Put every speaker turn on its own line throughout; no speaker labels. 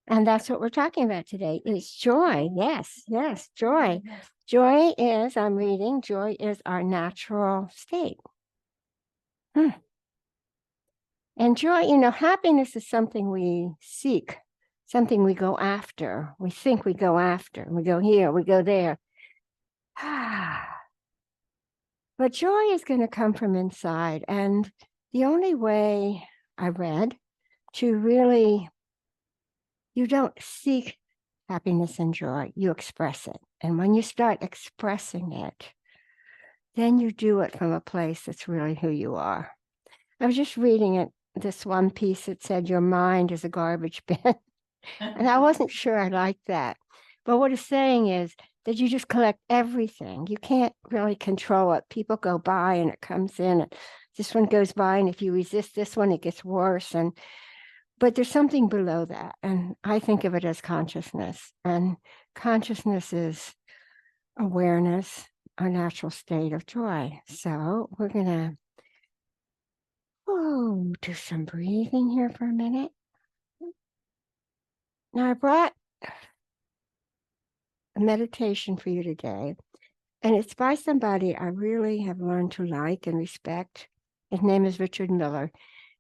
And that's what we're talking about today is joy. Yes, yes, joy. Joy is, I'm reading, joy is our natural state. And joy, happiness is something we seek, something we go after. We think we go after. We go here, we go there. But joy is going to come from inside. And the only way I read to really, you don't seek happiness and joy, you express it. And when you start expressing it, then you do it from a place that's really who you are. I was just reading it, this one piece that said, your mind is a garbage bin. And I wasn't sure I liked that. But what it's saying is that you just collect everything. You can't really control it. People go by and it comes in. And this one goes by, and if you resist this one, it gets worse. But there's something below that. And I think of it as consciousness. And consciousness is awareness, our natural state of joy. So we're going to do some breathing here for a minute. Now I brought a meditation for you today, and it's by somebody I really have learned to like and respect. His name is Richard Miller.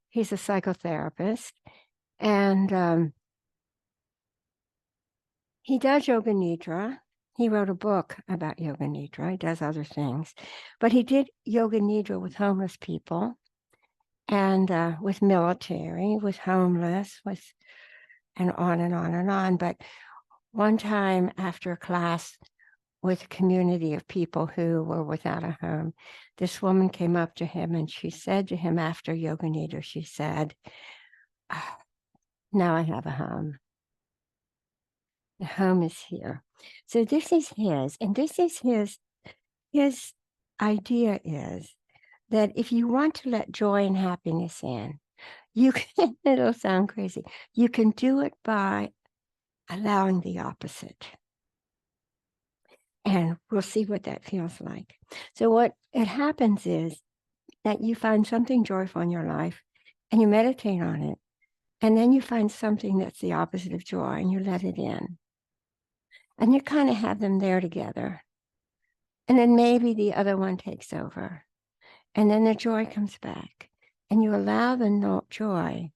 He's a psychotherapist, and he does yoga nidra. He wrote a book about yoga nidra. He does other things, but he did yoga nidra with homeless people and with military, with homeless, and on and on and on. But one time after a class with a community of people who were without a home, this woman came up to him and she said to him after yoga nidra, she said, now I have a home. The home is here. So this is his, and this is his idea is that if you want to let joy and happiness in, you can, it'll sound crazy, you can do it by allowing the opposite. And we'll see what that feels like. So what it happens is that you find something joyful in your life and you meditate on it. And then you find something that's the opposite of joy and you let it in. And you kind of have them there together. And then maybe the other one takes over. And then the joy comes back. And you allow the joy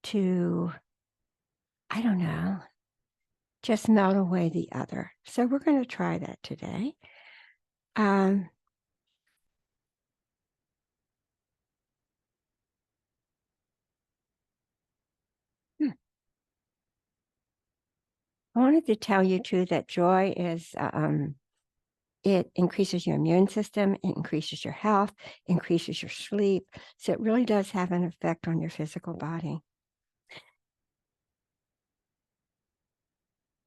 to, I don't know, just melt away the other. So we're going to try that today. I wanted to tell you too that joy is, it increases your immune system, it increases your health, increases your sleep. So it really does have an effect on your physical body.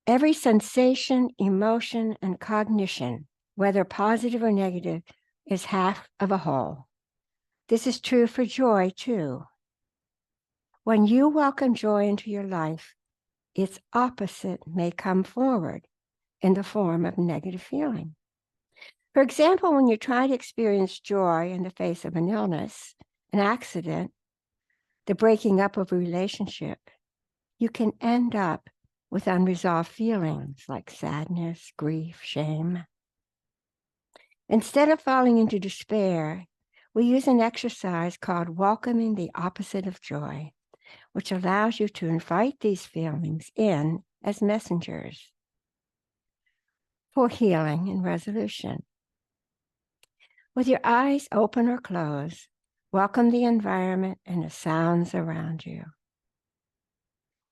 Every sensation, emotion, and cognition, whether positive or negative, is half of a whole. This is true for joy too. When you welcome joy into your life, its opposite may come forward in the form of negative feeling. For example, when you try to experience joy in the face of an illness, an accident, the breaking up of a relationship, you can end up with unresolved feelings like sadness, grief, shame. Instead of falling into despair, we use an exercise called welcoming the opposite of joy, which allows you to invite these feelings in as messengers for healing and resolution. With your eyes open or closed, welcome the environment and the sounds around you.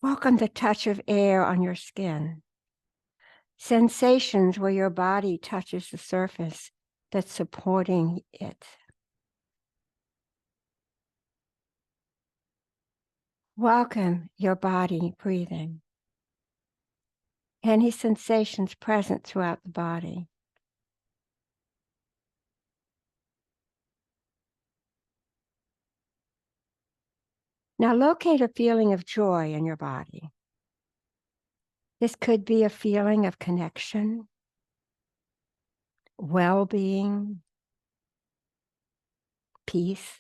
Welcome the touch of air on your skin, sensations where your body touches the surface that's supporting it. Welcome your body breathing. Any sensations present throughout the body. Now locate a feeling of joy in your body. This could be a feeling of connection, well-being, peace,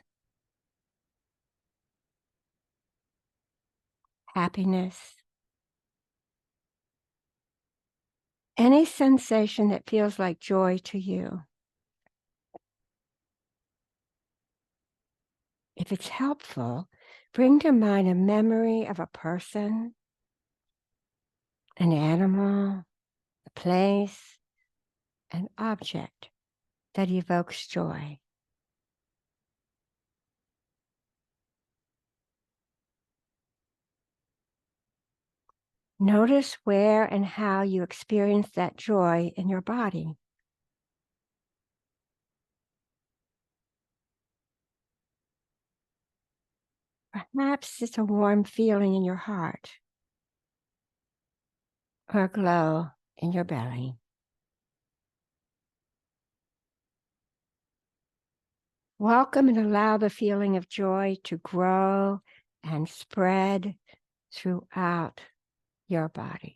happiness, Any sensation that feels like joy to you. If it's helpful, bring to mind a memory of a person, an animal, a place, an object that evokes joy. Notice where and how you experience that joy in your body. Perhaps it's a warm feeling in your heart or a glow in your belly. Welcome and allow the feeling of joy to grow and spread throughout your body.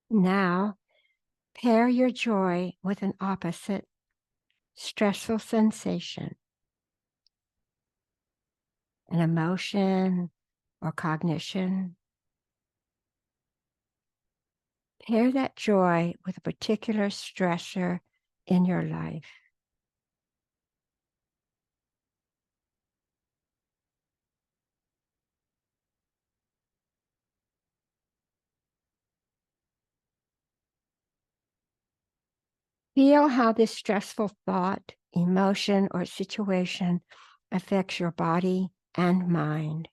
Now, pair your joy with an opposite stressful sensation, an emotion or cognition. Pair that joy with a particular stressor in your life. Feel how this stressful thought, emotion, or situation affects your body and mind.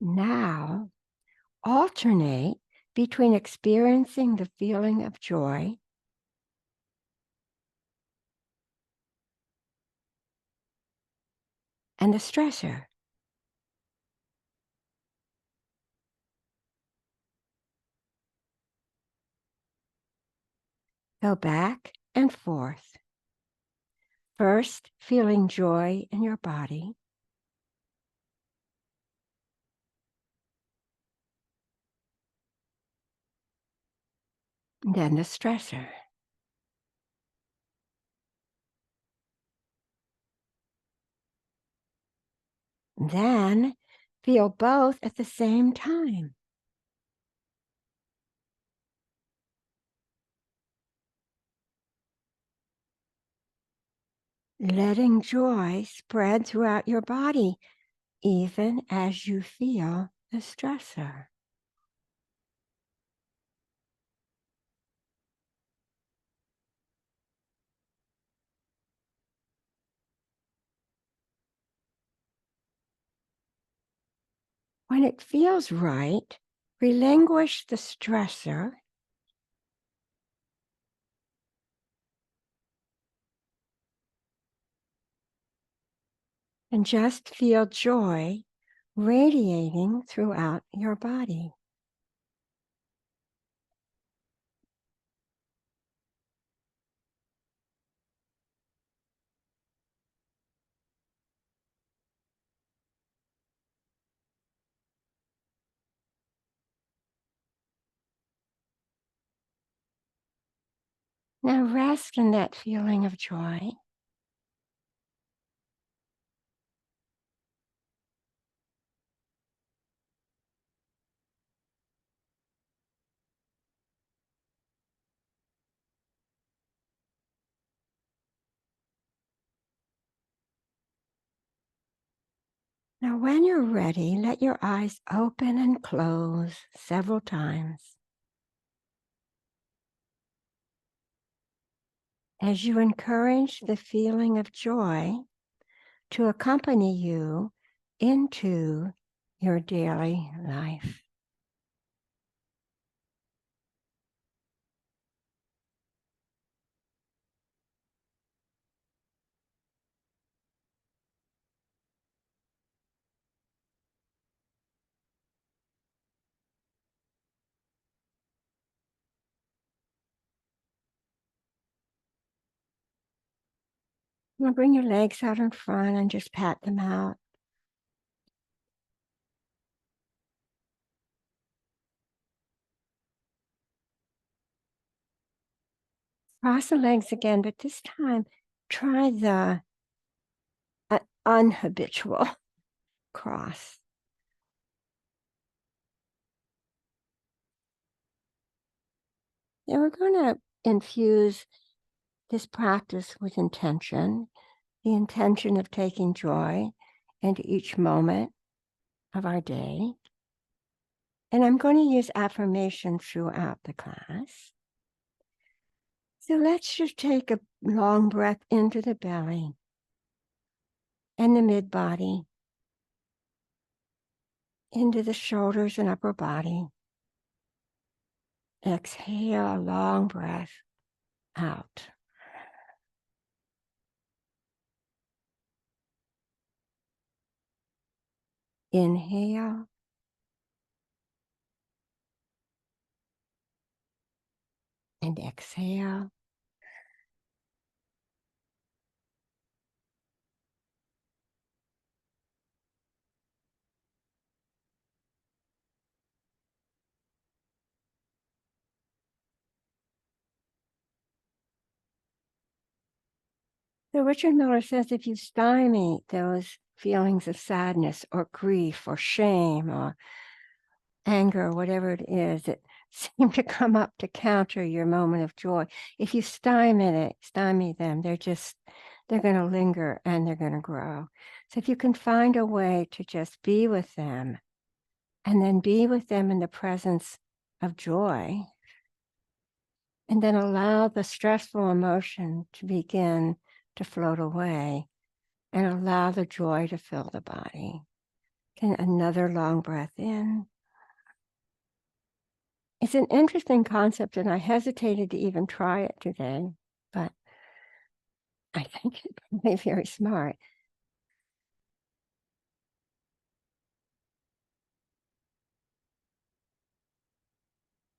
Now, alternate between experiencing the feeling of joy and the stressor. Go back and forth. First, feeling joy in your body, then the stressor. Then feel both at the same time. Letting joy spread throughout your body, even as you feel the stressor. When it feels right, relinquish the stressor and just feel joy radiating throughout your body. Now rest in that feeling of joy. Now, when you're ready, let your eyes open and close several times. As you encourage the feeling of joy to accompany you into your daily life. Now bring your legs out in front and just pat them out. Cross the legs again, but this time try the unhabitual cross. Now we're going to infuse this practice with intention, the intention of taking joy into each moment of our day. And I'm going to use affirmation throughout the class. So let's just take a long breath into the belly and the mid body, into the shoulders and upper body. Exhale a long breath out. Inhale. And exhale. So Richard Miller says if you stymie those feelings of sadness or grief or shame or anger or whatever it is that seem to come up to counter your moment of joy, if you stymie them, they're going to linger and they're going to grow. So if you can find a way to just be with them and then be with them in the presence of joy, and then allow the stressful emotion to begin to float away and allow the joy to fill the body. And another long breath in. It's an interesting concept, and I hesitated to even try it today, but I think it's probably very smart.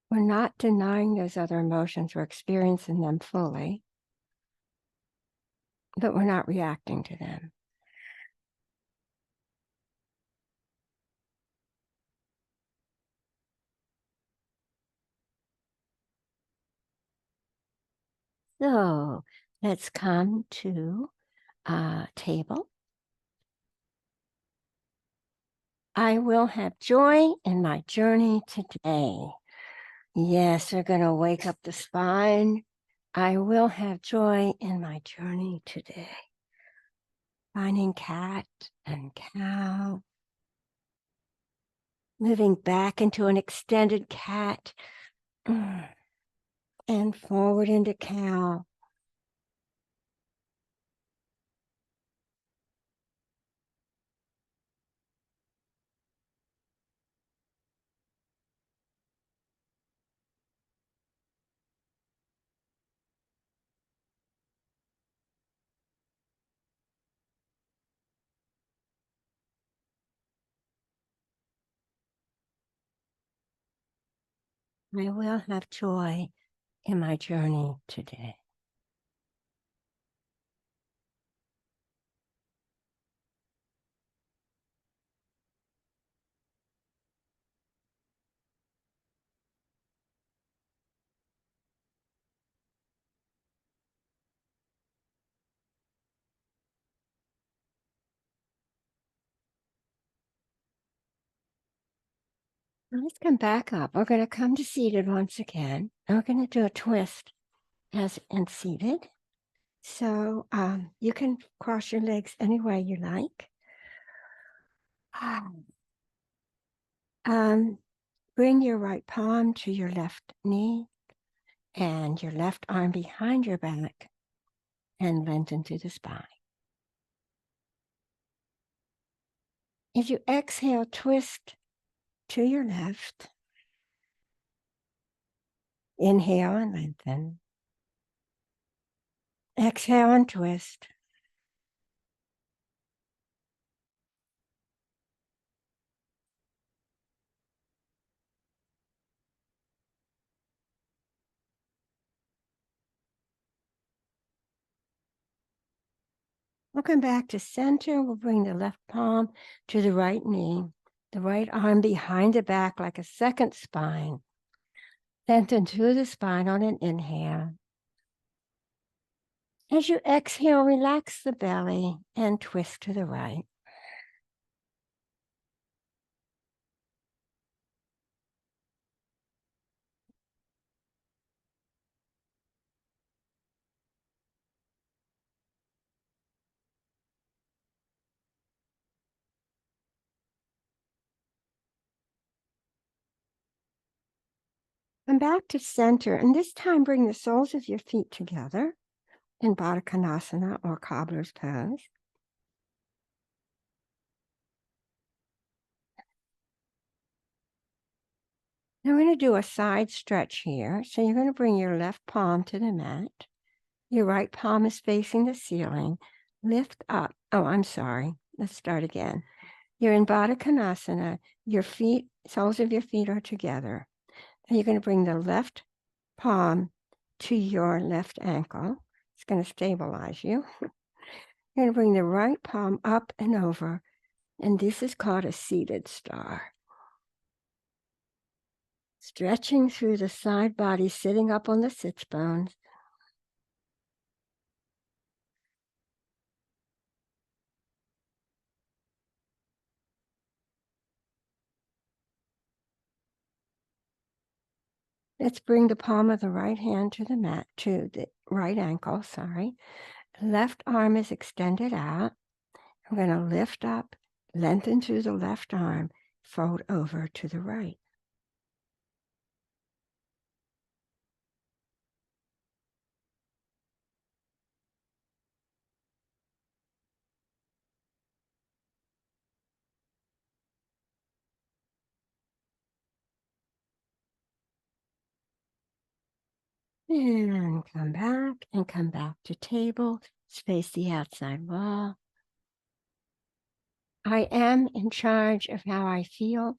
We're not denying those other emotions, we're experiencing them fully, but we're not reacting to them. So let's come to a table. I will have joy in my journey today. Yes, we're going to wake up the spine. I will have joy in my journey today. Finding cat and cow. Moving back into an extended cat. And forward into cow. I will have joy in my journey today. Let's come back up. We're going to come to seated once again. And we're going to do a twist as in seated. So you can cross your legs any way you like. Bring your right palm to your left knee and your left arm behind your back and lengthen through the spine. As you exhale, twist to your left. Inhale and lengthen. Exhale and twist. We'll come back to center. We'll bring the left palm to the right knee, the right arm behind the back like a second spine. Lengthen through the spine on an inhale. As you exhale, relax the belly and twist to the right. Come back to center, and this time bring the soles of your feet together in Baddha Konasana or cobbler's pose. Now we're going to do a side stretch here. So you're going to bring your left palm to the mat. Your right palm is facing the ceiling. Lift up. Oh, I'm sorry. Let's start again. You're in Baddha Konasana. Your feet, soles of your feet are together. And you're going to bring the left palm to your left ankle. It's going to stabilize you. You're going to bring the right palm up and over. And this is called a seated star. Stretching through the side body, sitting up on the sits bones. Let's bring the palm of the right hand to the mat, to the right ankle, sorry. Left arm is extended out. I'm going to lift up, lengthen through the left arm, fold over to the right. And come back to table. Space the outside wall. I am in charge of how I feel.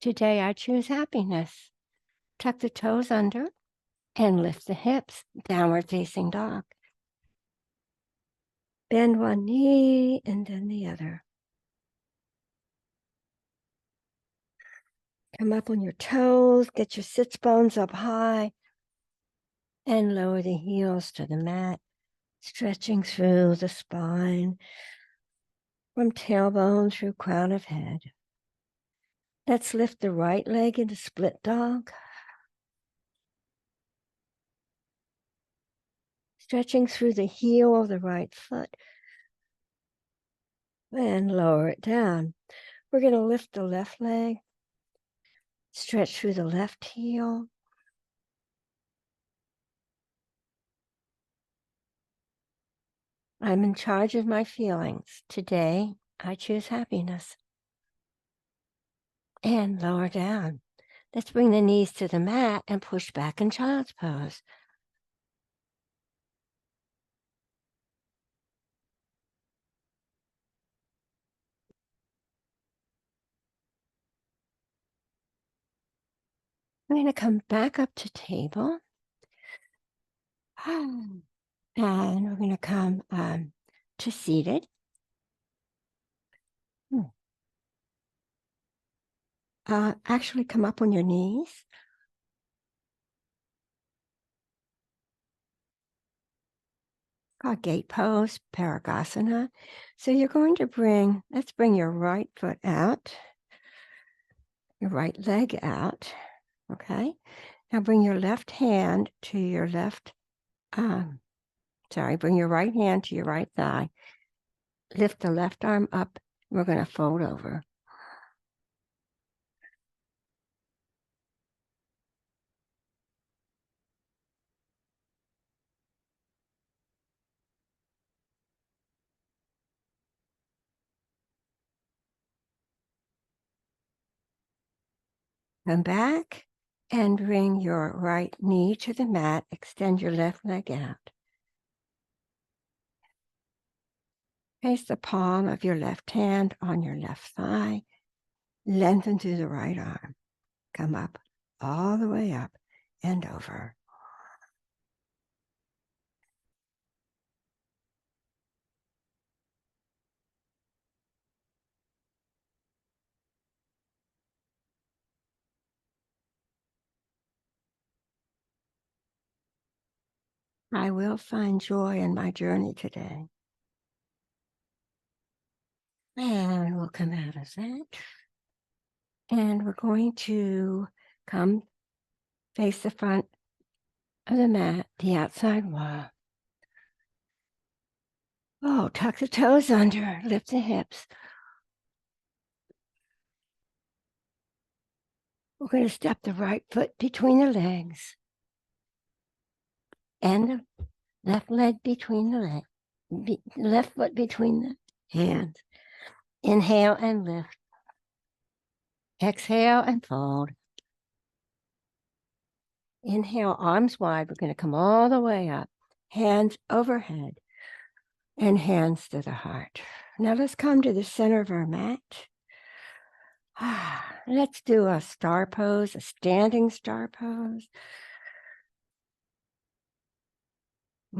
Today I choose happiness. Tuck the toes under and lift the hips, downward facing dog. Bend one knee and then the other. Come up on your toes, get your sits bones up high, and lower the heels to the mat, stretching through the spine from tailbone through crown of head. Let's lift the right leg into split dog. Stretching through the heel of the right foot. And lower it down. We're going to lift the left leg. Stretch through the left heel. I'm in charge of my feelings. Today, I choose happiness. And lower down. Let's bring the knees to the mat and push back in child's pose. I'm going to come back up to table. And we're going to come to seated. Actually, come up on your knees. Called gate pose, Parigasana. So you're going to let's bring your right foot out, your right leg out, okay? Now bring your left hand to your bring your right hand to your right thigh. Lift the left arm up. We're going to fold over. Come back and bring your right knee to the mat. Extend your left leg out. Place the palm of your left hand on your left thigh. Lengthen through the right arm. Come up, all the way up and over. I will find joy in my journey today. And we'll come out of that. And we're going to come face the front of the mat, the outside wall. Oh, tuck the toes under, lift the hips. We're going to step the right foot between the legs and the left leg between the legs, left foot between the hands. Inhale and lift. Exhale and fold. Inhale, arms wide. We're going to come all the way up. Hands overhead and hands to the heart. Now let's come to the center of our mat. Let's do a star pose, a standing star pose.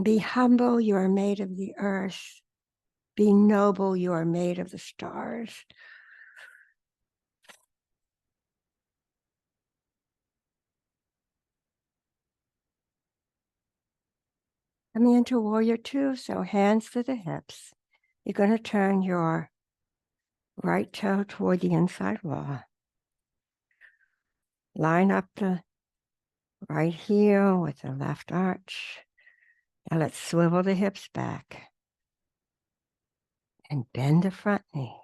Be humble, you are made of the earth. Be noble, you are made of the stars. Coming into warrior two, so hands to the hips. You're going to turn your right toe toward the inside wall. Line up the right heel with the left arch. Now let's swivel the hips back and bend the front knee.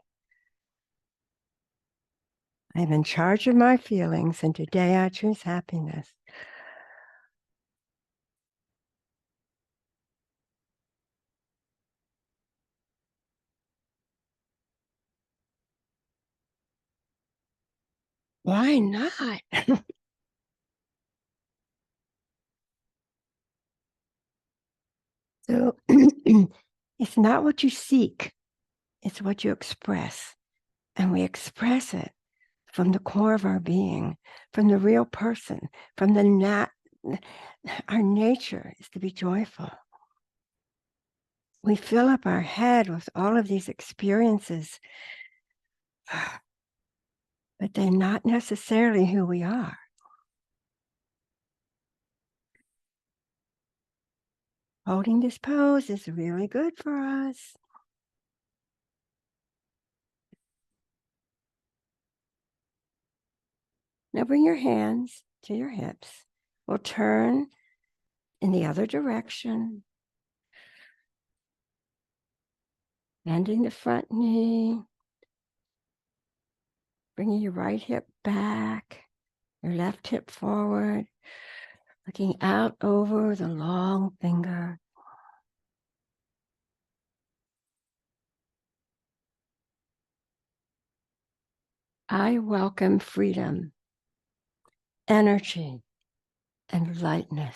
I'm in charge of my feelings, and today I choose happiness. Why not? So it's not what you seek, it's what you express. And we express it from the core of our being, from the real person, from the our nature is to be joyful. We fill up our head with all of these experiences, but they're not necessarily who we are. Holding this pose is really good for us. Now bring your hands to your hips. We'll turn in the other direction, bending the front knee, bringing your right hip back, your left hip forward, looking out over the long finger. I welcome freedom, energy, and lightness.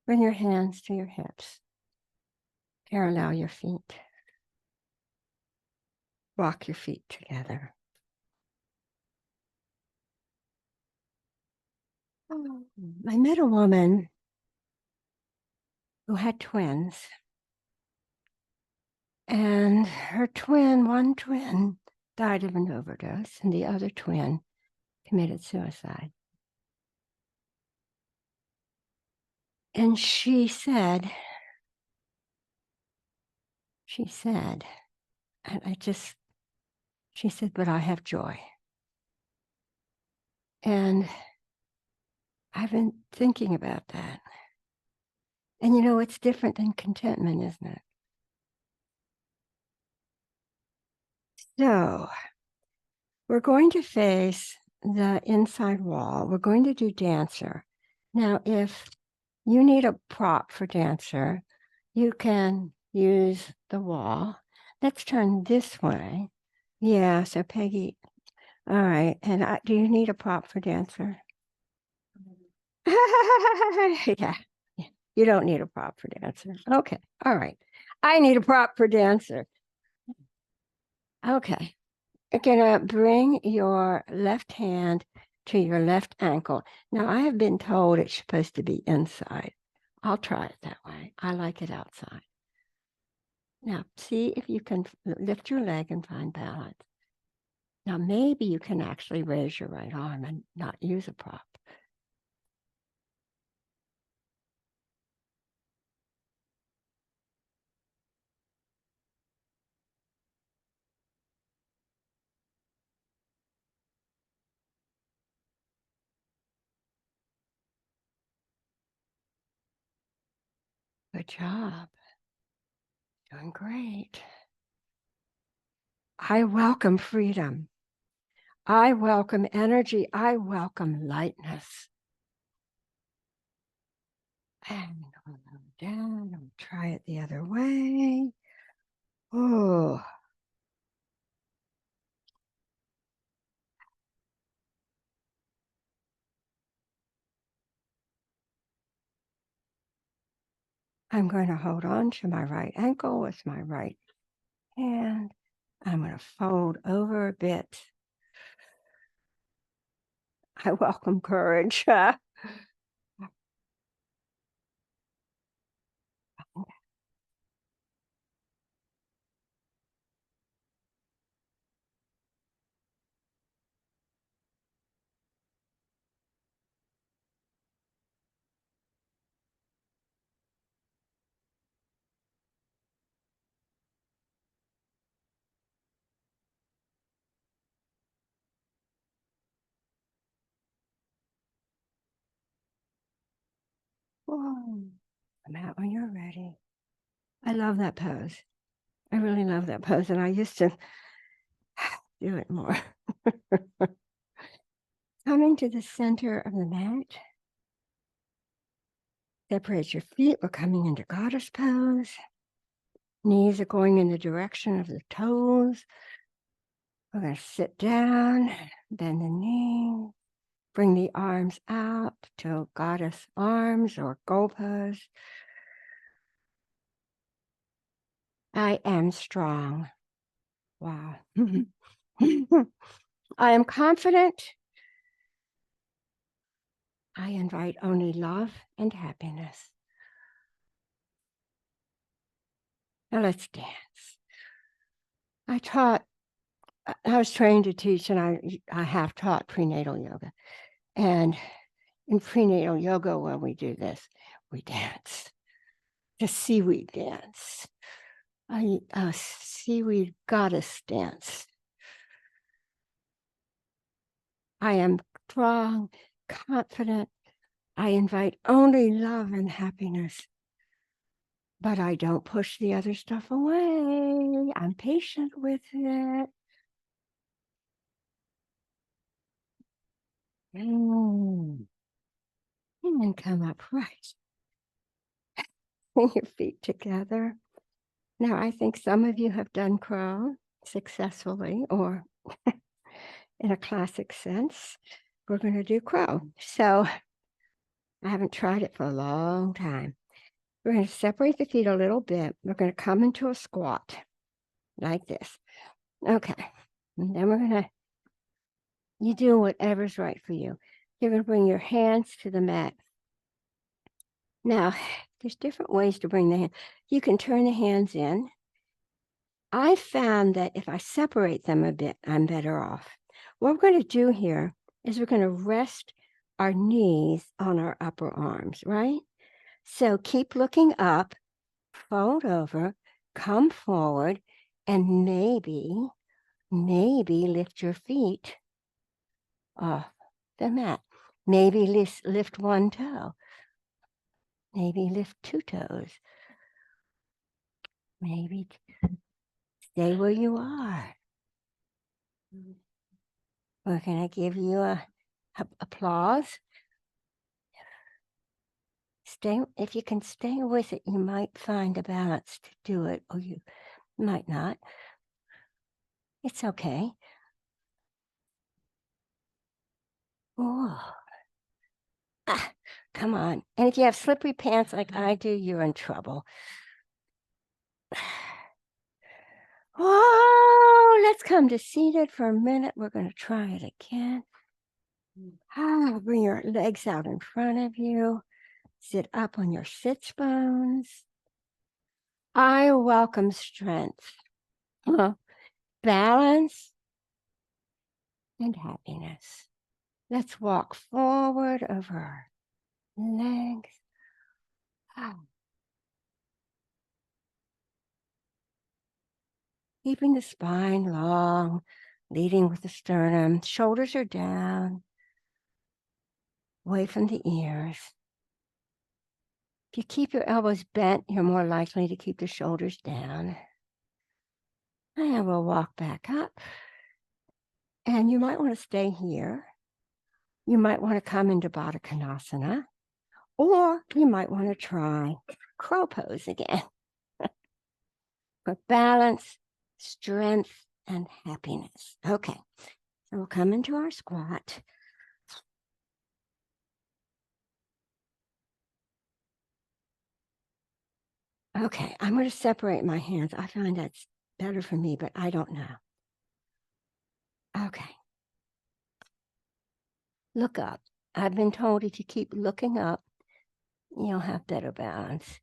Bring your hands to your hips. Parallel your feet. Walk your feet together. I met a woman who had twins. And her twin, one twin, died of an overdose, and the other twin committed suicide. And she said, she said, but I have joy. And I've been thinking about that. And you know, it's different than contentment, isn't it? So we're going to face the inside wall. We're going to do dancer. Now, if you need a prop for dancer, you can use the wall. Let's turn this way. Yeah, so Peggy, all right. And do you need a prop for dancer? Yeah, you don't need a prop for dancer. Okay, all right. I need a prop for dancer. Okay, You're gonna bring your left hand to your left ankle. Now, I have been told it's supposed to be inside. I'll try it that way. I like it outside. Now, see if you can lift your leg and find balance. Now, maybe you can actually raise your right arm and not use a prop. Good job. Doing great. I welcome freedom. I welcome energy. I welcome lightness. And I'll go down. I'll try it the other way. Oh, I'm going to hold on to my right ankle with my right hand. I'm going to fold over a bit. I welcome courage. Whoa. I'm out when you're ready. I love that pose. I really love that pose, and I used to do it more. Coming to the center of the mat. Separate your feet. We're coming into goddess pose. Knees are going in the direction of the toes. We're going to sit down, bend the knee, bring the arms out to goddess arms or goal pose. I am strong. Wow. I am confident. I invite only love and happiness. Now let's dance. I was trained to teach, and I have taught prenatal yoga. And in prenatal yoga, when we do this, we dance. The seaweed dance. A seaweed goddess dance. I am strong, confident. I invite only love and happiness. But I don't push the other stuff away. I'm patient with it. And then come up right. Bring your feet together. Now, I think some of you have done crow successfully or in a classic sense. We're going to do crow. So I haven't tried it for a long time. We're going to separate the feet a little bit. We're going to come into a squat like this. Okay. And then we're going to, you do whatever's right for you. You're going to bring your hands to the mat. Now, there's different ways to bring the hand. You can turn the hands in. I found that if I separate them a bit, I'm better off. What we're going to do here is we're going to rest our knees on our upper arms, right? So keep looking up, fold over, come forward, and maybe lift your feet off the mat. Maybe lift one toe. Maybe lift two toes. Maybe stay where you are. We're going to give you a applause. If you can stay with it, you might find a balance to do it, or you might not. It's okay. Oh, come on. And if you have slippery pants like I do, you're in trouble. Oh, let's come to seated for a minute. We're going to try it again. Bring your legs out in front of you. Sit up on your sits bones. I welcome strength, balance, and happiness. Let's walk forward over our legs. Keeping the spine long, leading with the sternum. Shoulders are down, away from the ears. If you keep your elbows bent, you're more likely to keep the shoulders down. And we'll walk back up. And you might want to stay here. You might want to come into Baddha Konasana, or you might want to try crow pose again. For balance, strength, and happiness. Okay, so we'll come into our squat. Okay, I'm going to separate my hands. I find that's better for me, but I don't know. Okay. Look up. I've been told if you keep looking up, you'll have better balance.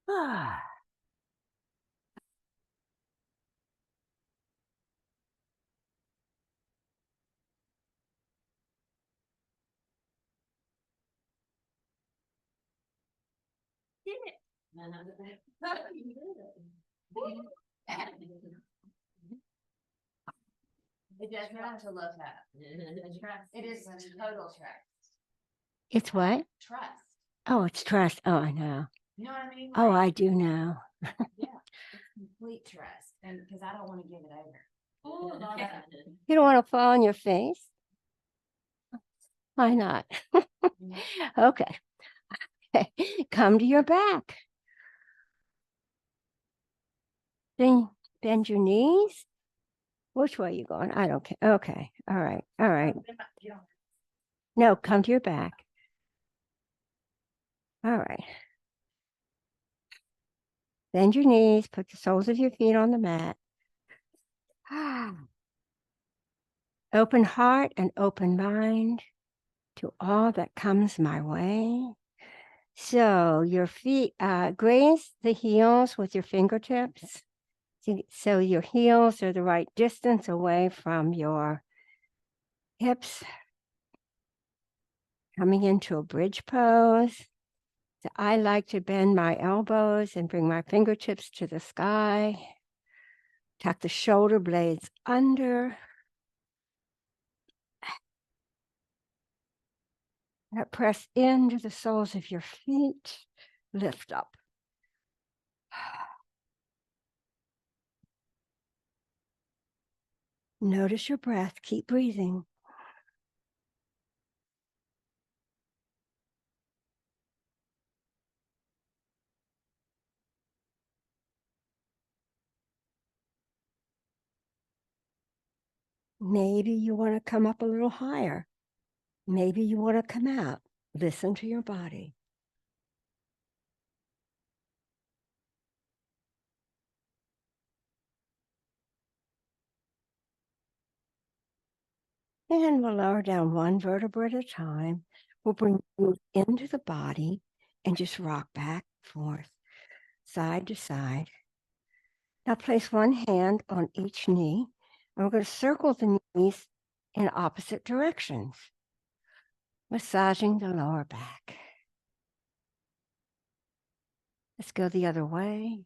Ah.
It does not to look up. It is total trust.
It's what?
Trust.
Oh, it's trust. Oh, I know.
You know what I mean?
Oh, I do know.
Yeah, it's complete trust, and because I don't want to give it over.
You don't want to fall on your face? Why not? Okay. Come to your back. Then bend your knees. Which way are you going? I don't care. Okay. All right. All right. No, come to your back. All right. Bend your knees. Put the soles of your feet on the mat. Open heart and open mind to all that comes my way. So your feet, graze the heels with your fingertips. So your heels are the right distance away from your hips. Coming into a bridge pose. So I like to bend my elbows and bring my fingertips to the sky. Tuck the shoulder blades under. Now press into the soles of your feet. Lift up. Notice your breath. Keep breathing. Maybe you want to come up a little higher. Maybe you want to come out. Listen to your body. And we'll lower down one vertebra at a time. We'll bring you into the body and just rock back, forth, side to side. Now place one hand on each knee, and we're going to circle the knees in opposite directions, massaging the lower back. Let's go the other way.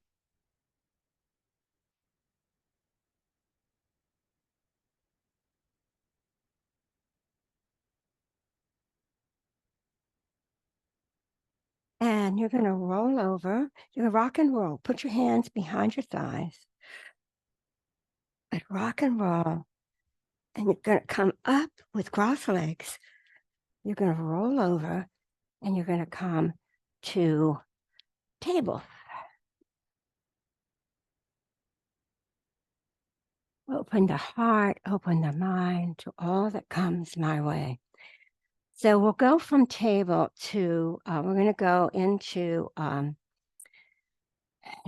And you're going to roll over. You're going to rock and roll. Put your hands behind your thighs. And rock and roll. And you're going to come up with cross legs. You're going to roll over and you're going to come to table. Open the heart, open the mind to all that comes my way. So we'll go from table to, we're going to go into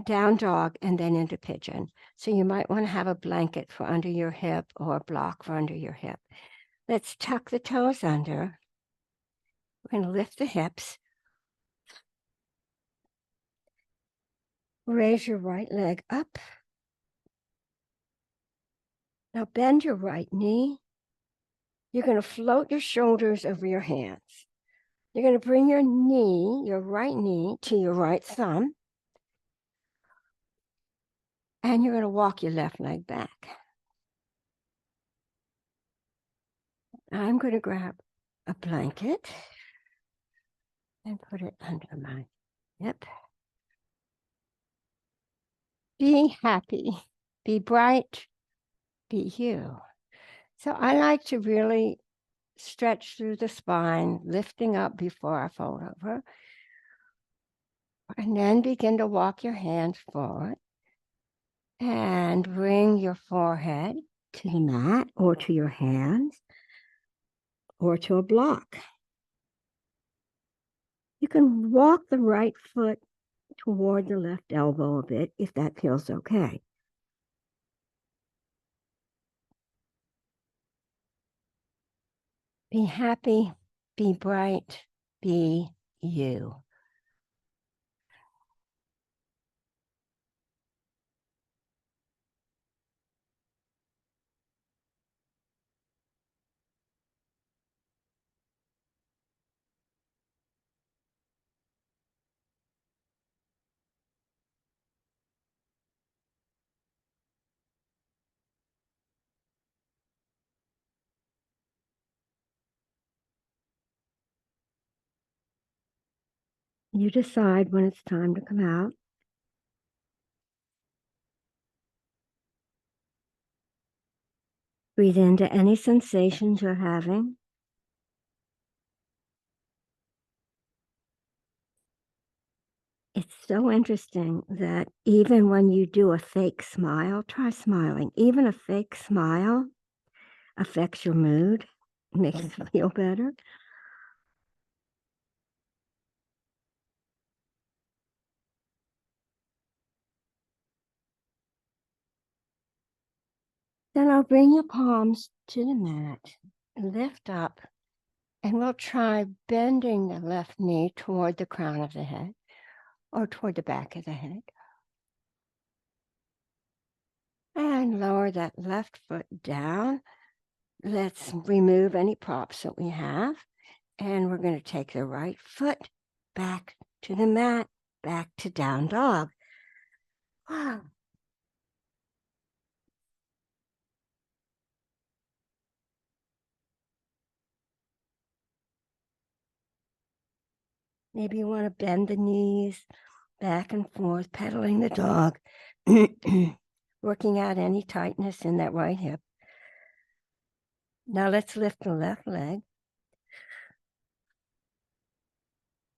down dog and then into pigeon. So you might want to have a blanket for under your hip or a block for under your hip. Let's tuck the toes under. We're going to lift the hips. Raise your right leg up. Now bend your right knee. You're going to float your shoulders over your hands. You're going to bring your knee, your right knee, to your right thumb. And you're going to walk your left leg back. I'm going to grab a blanket and put it under my hip. Be happy, be bright, be you. So I like to really stretch through the spine, lifting up before I fold over. And then begin to walk your hands forward and bring your forehead to the mat or to your hands or to a block. You can walk the right foot toward the left elbow a bit if that feels okay. Be happy, be bright, be you. You decide when it's time to come out. Breathe into any sensations you're having. It's so interesting that even when you do a fake smile, try smiling. Even a fake smile affects your mood, makes you feel better. Then I'll bring your palms to the mat, lift up, and we'll try bending the left knee toward the crown of the head or toward the back of the head. And lower that left foot down. Let's remove any props that we have. And we're going to take the right foot back to the mat, back to down dog. Wow. Maybe you want to bend the knees back and forth, pedaling the dog, working out any tightness in that right hip. Now let's lift the left leg,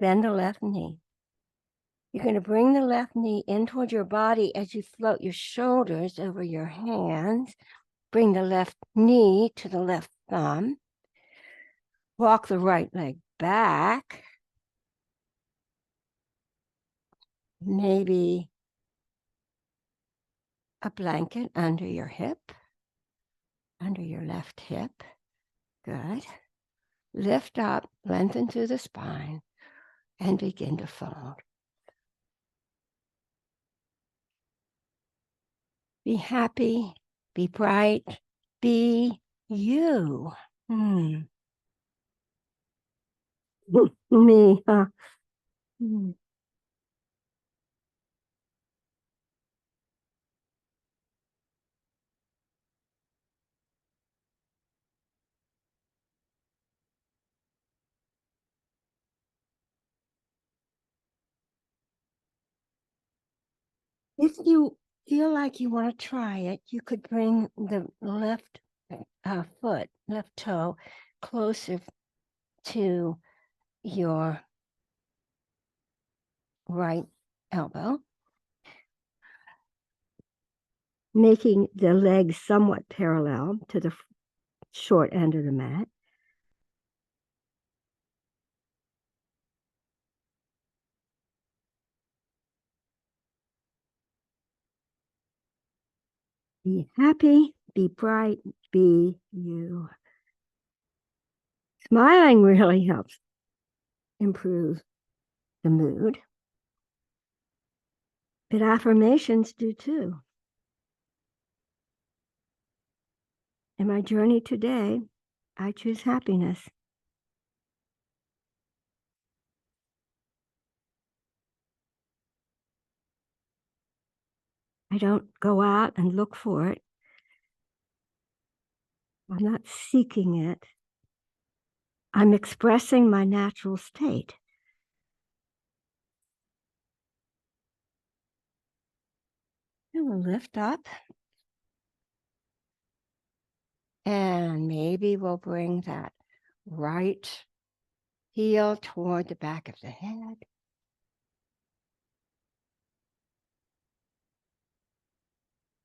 bend the left knee. You're going to bring the left knee in toward your body as you float your shoulders over your hands. Bring the left knee to the left thumb. Walk the right leg back. Maybe a blanket under your hip, under your left hip. Good. Lift up, lengthen through the spine, and begin to fold. Be happy, be bright, be you. Me, huh? If you feel like you want to try it, you could bring the left foot, left toe, closer to your right elbow. making the legs somewhat parallel to the short end of the mat. Be happy, be bright, be you. Smiling really helps improve the mood, but affirmations do too. In my journey today, I choose happiness. I don't go out and look for it. I'm not seeking it. I'm expressing my natural state. And we'll lift up. And maybe we'll bring that right heel toward the back of the head.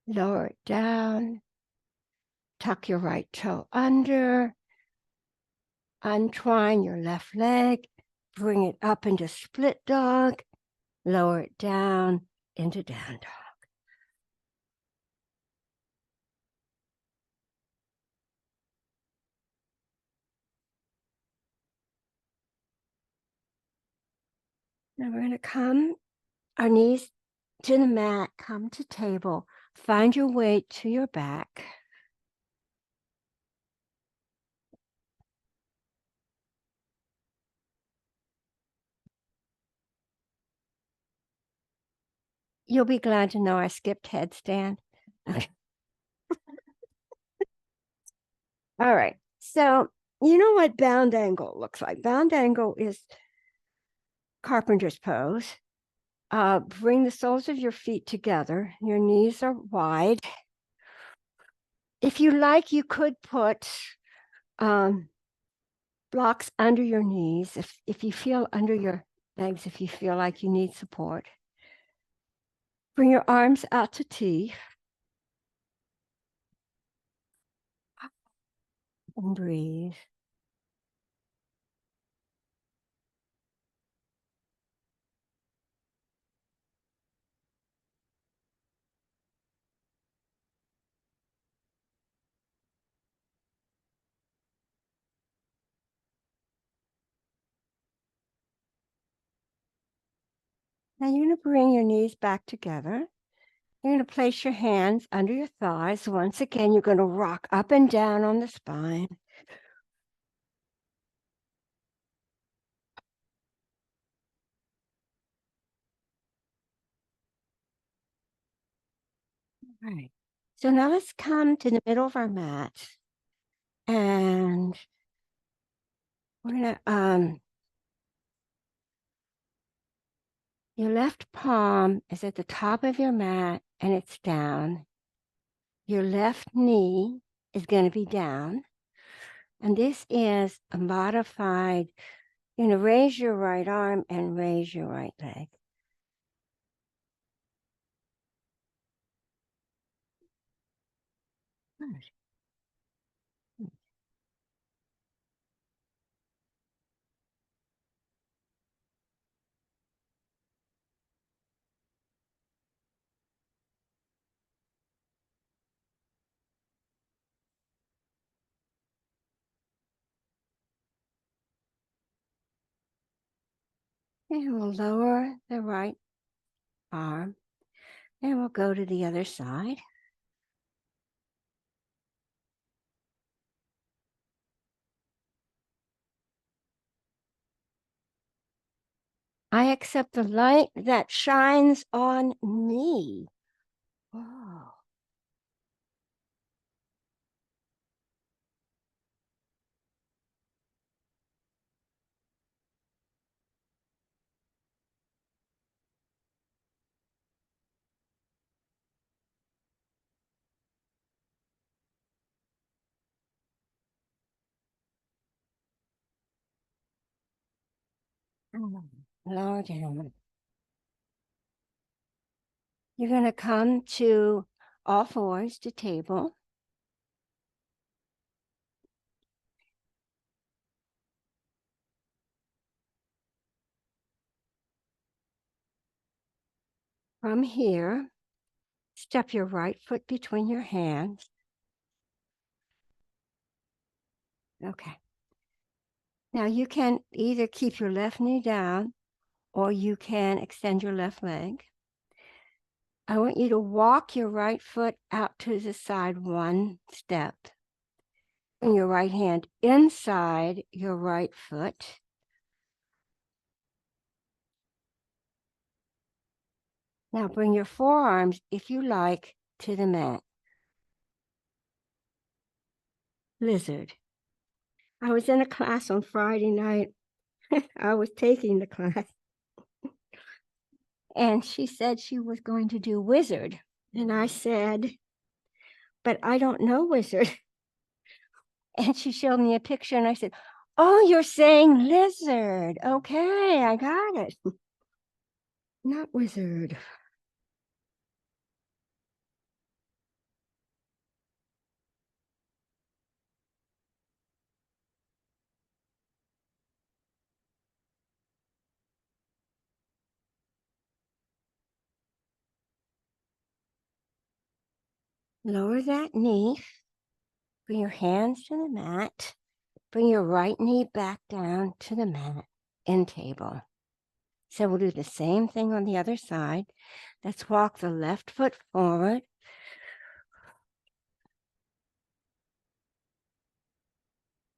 Lower it down. Tuck your right toe under. Untwine your left leg. Bring it up into split dog. Lower it down into down dog. Now we're going to come our knees to the mat, come to table. Find your weight to your back. You'll be glad to know I skipped headstand. Okay. All right. So you know what bound angle looks like. Bound angle is carpenter's pose. Bring the soles of your feet together. Your knees are wide. If you like, you could put blocks under your knees. If you feel under your legs, if you feel like you need support. Bring your arms out to T. And breathe. Now you're going to bring your knees back together. You're going to place your hands under your thighs. Once again, you're going to rock up and down on the spine. All right. So now let's come to the middle of our mat. And we're going to, your left palm is at the top of your mat and it's down. Your left knee is going to be down. And this is a modified, raise your right arm and raise your right leg. Good. And we'll lower the right arm and we'll go to the other side. I accept the light that shines on me. Oh. Lower down. You're going to come to all fours to table. From here, step your right foot between your hands. Okay. Now you can either keep your left knee down or you can extend your left leg. I want you to walk your right foot out to the side one step. Bring your right hand inside your right foot. Now bring your forearms, if you like, to the mat. Lizard. I was in a class on Friday night. I was taking the class. And she said she was going to do wizard. And I said, but I don't know wizard. And she showed me a picture and I said, oh, you're saying lizard. Okay, I got it. Not wizard. Lower that knee. Bring your hands to the mat. Bring your right knee back down to the mat in table. So we'll do the same thing on the other side. Let's walk the left foot forward.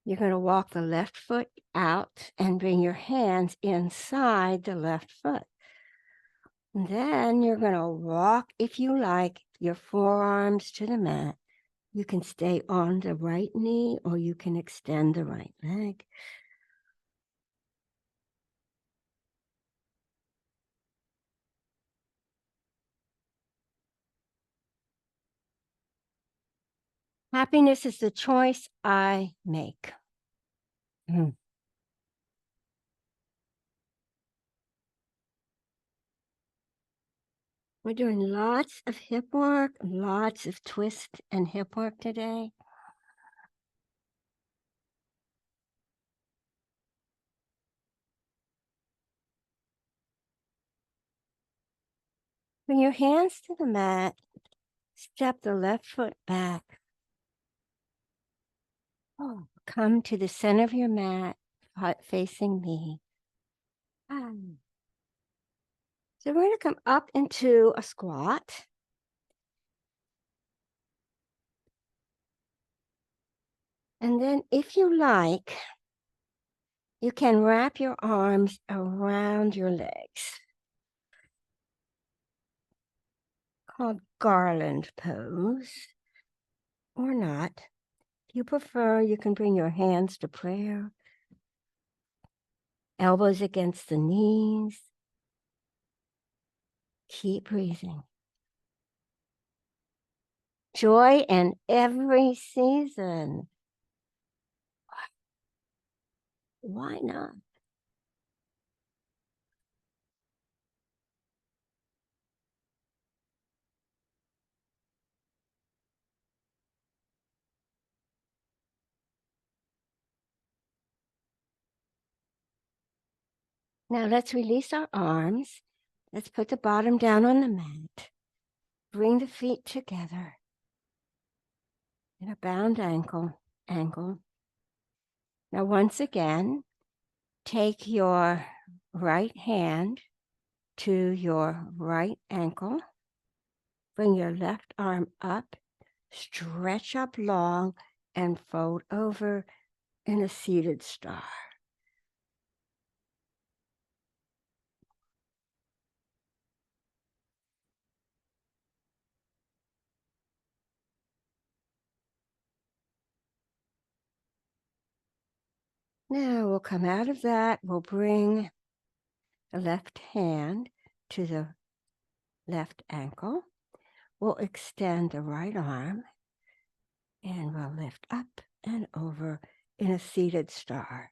You're going to walk the left foot out and bring your hands inside the left foot. And then you're going to walk, if you like, your forearms to the mat. You can stay on the right knee or you can extend the right leg. Happiness is the choice I make. We're doing lots of hip work, lots of twist and hip work today. Bring your hands to the mat. Step the left foot back. Oh, come to the center of your mat, facing me. So we're going to come up into a squat. And then if you like, you can wrap your arms around your legs. Called garland pose, or not. If you prefer, you can bring your hands to prayer. Elbows against the knees. Keep breathing. Joy in every season. Why not? Now let's release our arms. Let's put the bottom down on the mat. Bring the feet together in a bound angle. Now once again, take your right hand to your right ankle. Bring your left arm up, stretch up long, and fold over in a seated star. Now we'll come out of that. We'll bring the left hand to the left ankle. We'll extend the right arm and we'll lift up and over in a seated star.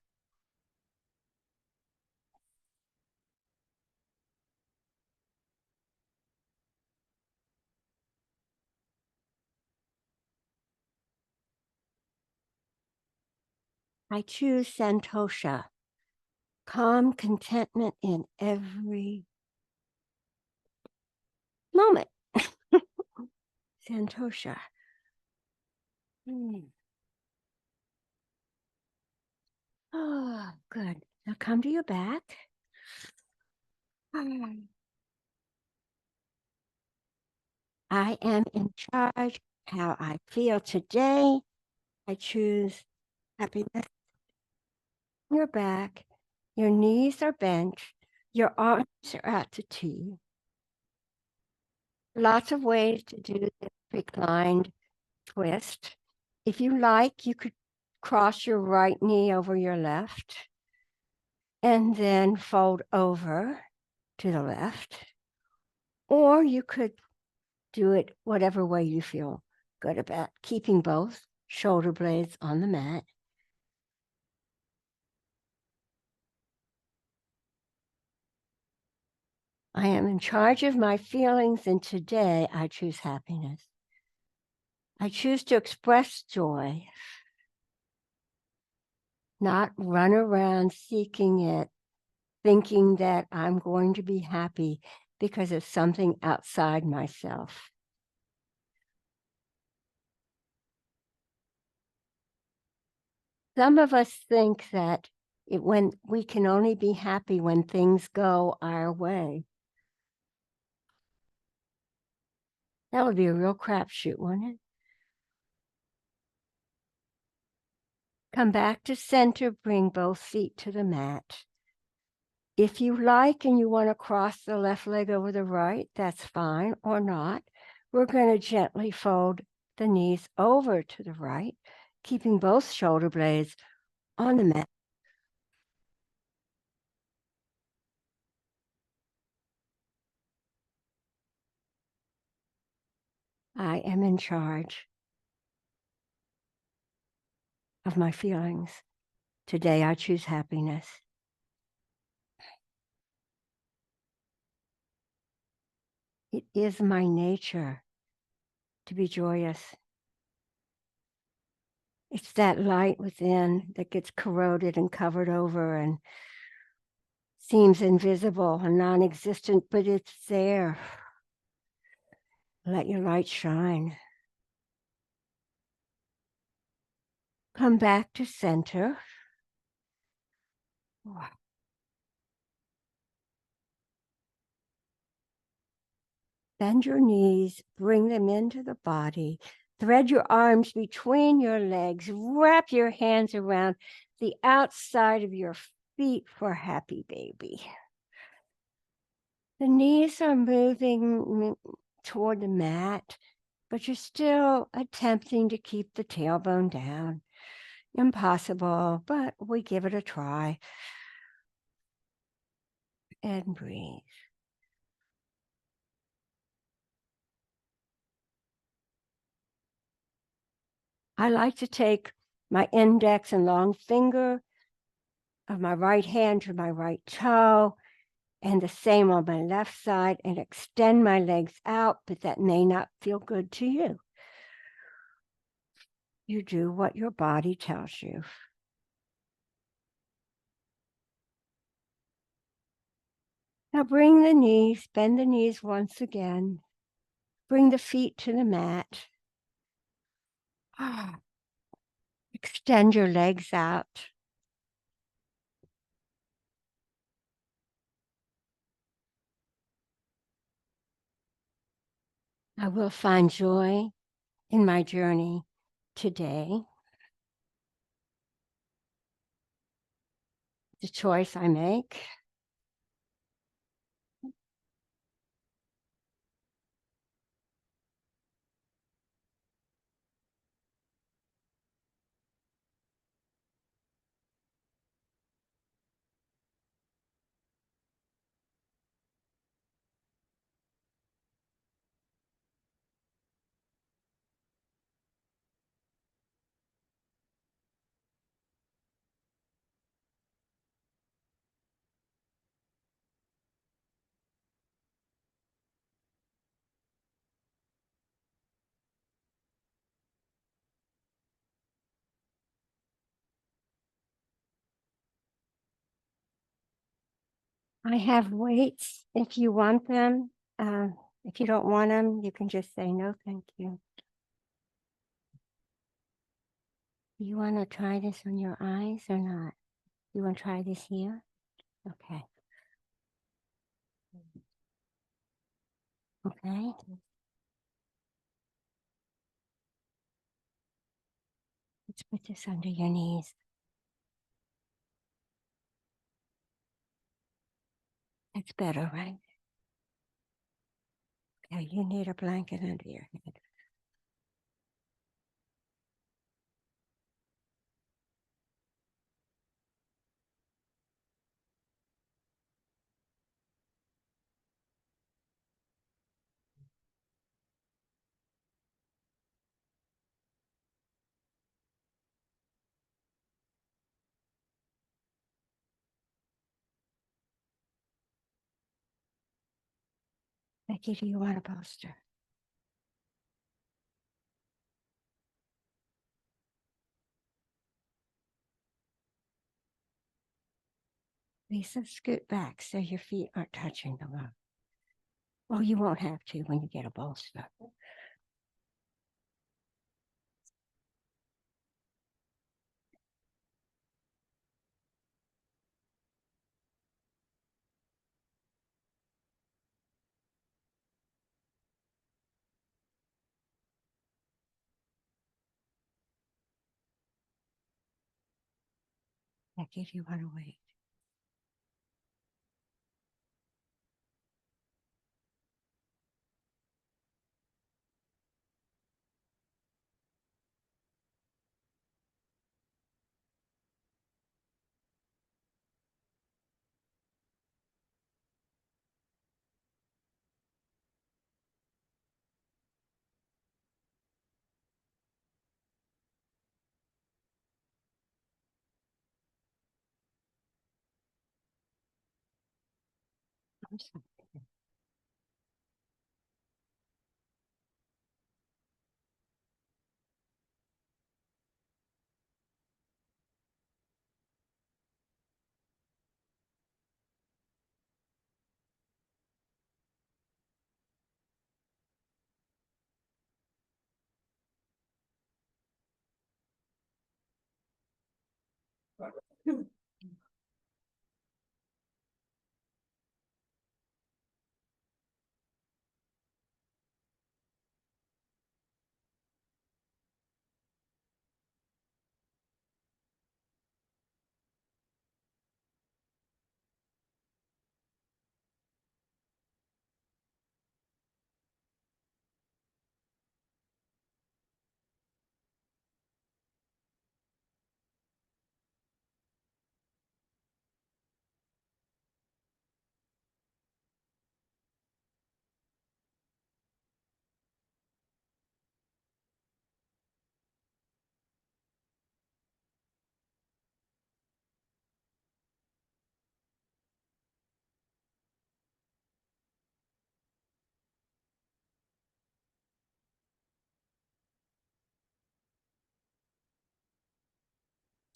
I choose Santosha, calm contentment in every moment. Santosha. Oh, good. Now come to your back. I am in charge how I feel today. I choose happiness. Your back, your knees are bent, your arms are out to T. Lots of ways to do this reclined twist. If you like, you could cross your right knee over your left and then fold over to the left. Or you could do it whatever way you feel good about, keeping both shoulder blades on the mat. I am in charge of my feelings, and today I choose happiness. I choose to express joy, not run around seeking it, thinking that I'm going to be happy because of something outside myself. Some of us think that when we can only be happy when things go our way. That would be a real crapshoot, wouldn't it? Come back to center, bring both feet to the mat. If you like and you want to cross the left leg over the right, that's fine, or not. We're going to gently fold the knees over to the right, keeping both shoulder blades on the mat. I am in charge of my feelings. Today I choose happiness. It is my nature to be joyous. It's that light within that gets corroded and covered over and seems invisible and non-existent, but it's there. Let your light shine. Come back to center. Bend your knees, bring them into the body. Thread your arms between your legs. Wrap your hands around the outside of your feet for happy baby. The knees are moving toward the mat, but you're still attempting to keep the tailbone down. Impossible, but we give it a try. And breathe. I like to take my index and long finger of my right hand to my right toe, and the same on my left side, and extend my legs out, but that may not feel good to you. You do what your body tells you. Now bring the knees, bend the knees once again. Bring the feet to the mat. Extend your legs out. I will find joy in my journey today. The choice I make. I have weights if you want them. If you don't want them, you can just say no, thank you. You want to try this on your eyes or not? You want to try this here? Okay. Okay. Let's put this under your knees. That's better, right? Okay, you need a blanket under your head. Becky, do you want a bolster? Lisa, scoot back so your feet aren't touching the rug. Well, you won't have to when you get a bolster. Becky, do you want to wait? I'm sorry.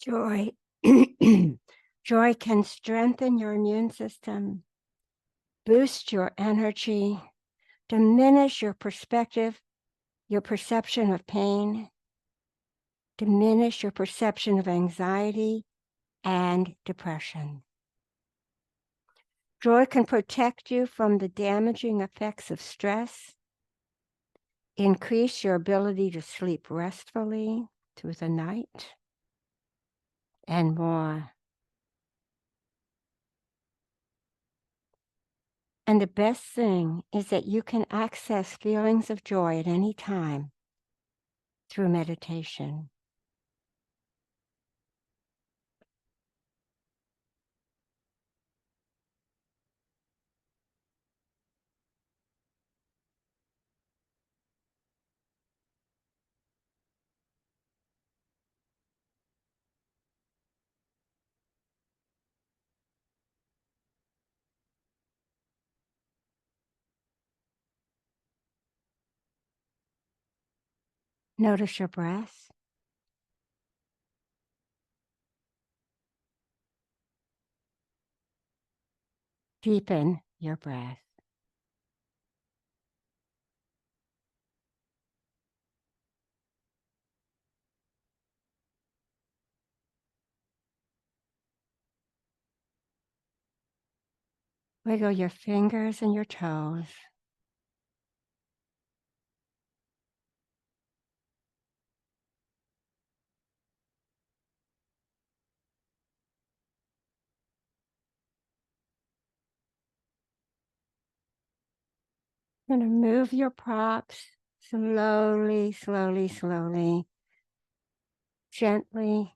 Joy. Joy can strengthen your immune system, boost your energy, diminish your perception of pain, diminish your perception of anxiety and depression. Joy can protect you from the damaging effects of stress, increase your ability to sleep restfully through the night, and more. And the best thing is that you can access feelings of joy at any time through meditation. Notice your breath. Deepen your breath. Wiggle your fingers and your toes. You're going to move your props slowly, slowly, slowly, gently.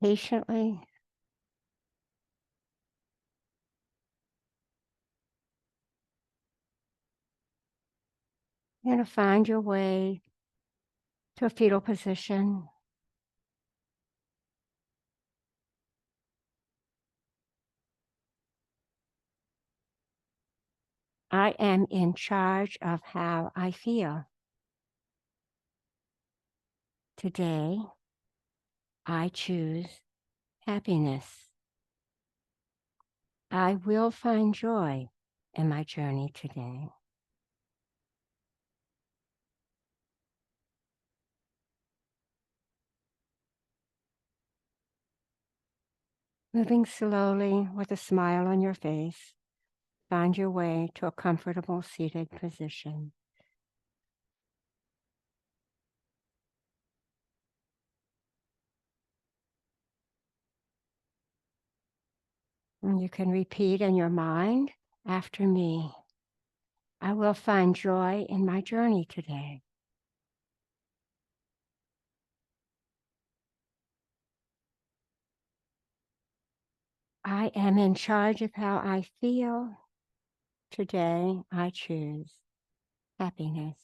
Patiently. You're going to find your way to a fetal position. I am in charge of how I feel. Today, I choose happiness. I will find joy in my journey today. Moving slowly with a smile on your face, find your way to a comfortable seated position. And you can repeat in your mind after me. I will find joy in my journey today. I am in charge of how I feel. Today, I choose happiness.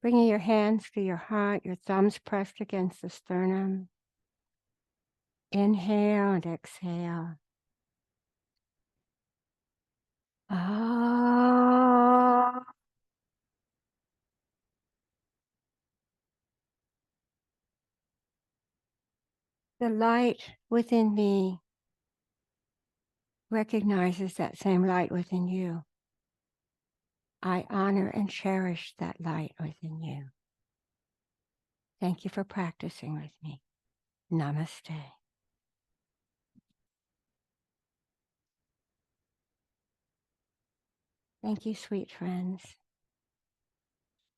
Bringing your hands to your heart, your thumbs pressed against the sternum. Inhale and exhale. Ah. The light within me recognizes that same light within you. I honor and cherish that light within you. Thank you for practicing with me. Namaste. Thank you, sweet friends.